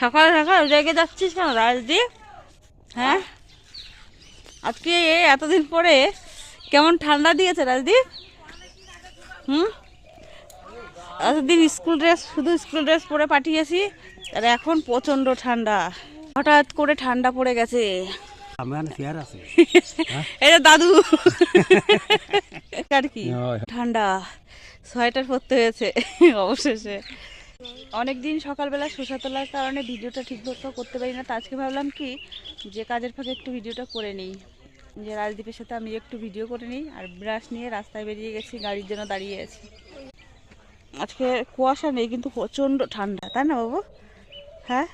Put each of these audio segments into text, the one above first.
সকাল সকাল রেগে যাচ্ছিস কেন রাজদীপ? হ্যাঁ, আজকে এতদিন পরে কেমন ঠান্ডা দিয়েছে রাজদীপ? এতদিন স্কুল ড্রেস, শুধু স্কুল ড্রেস পরে পাঠিয়েছি, আর এখন প্রচন্ড ঠান্ডা। হঠাৎ করে ঠান্ডা পড়ে গেছে। এই যে দাদু আর কি ঠান্ডা, সোয়েটার পরতে হয়েছে অবশেষে। অনেকদিন সকালবেলা শসা তোলার কারণে ভিডিওটা ঠিকমতো করতে পারি না। তা আজকে ভাবলাম কি যে কাজের ফাঁকে একটু ভিডিওটা করে নিই, যে রাজদীপের সাথে আমি একটু ভিডিও করে নিই। আর ব্রাশ নিয়ে রাস্তায় বেরিয়ে গেছি, গাড়ির জন্য দাঁড়িয়ে আছি। আজকে কুয়াশা নেই কিন্তু প্রচণ্ড ঠান্ডা, তাই না বাবু? হ্যাঁ,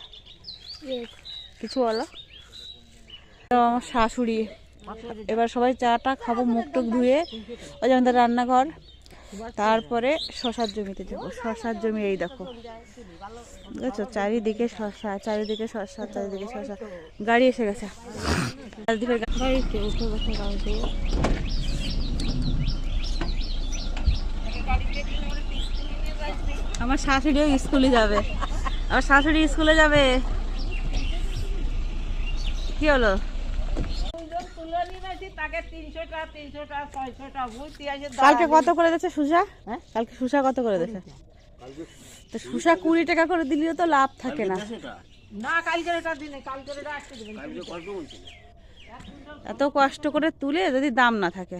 কিছু বলো। আমার শাশুড়ি, এবার সবাই চাটা খাবো, মুখ টুক ধুয়ে। ওই যে আমাদের রান্নাঘর, তারপরে শশার জমিতে যাবো। শশার জমি এই দেখো, বুঝেছো, চারিদিকে শশা, চারিদিকে শশা, চারিদিকে শশা। গাড়ি এসে গেছে, রাজদীপের গাড়িতে উঠে বসে রাজদীপ। আমার শাশুড়িও স্কুলে যাবে, আমার শাশুড়ি স্কুলে যাবে। কি হলো? কালকে কত করে দিচ্ছে শুষা? হ্যাঁ, কালকে শুষা কত করে দিচ্ছে? তো শুষা 20 টাকা করে দিলেও তো লাভ থাকে না। এত কষ্ট করে তুলে যদি দাম না থাকে।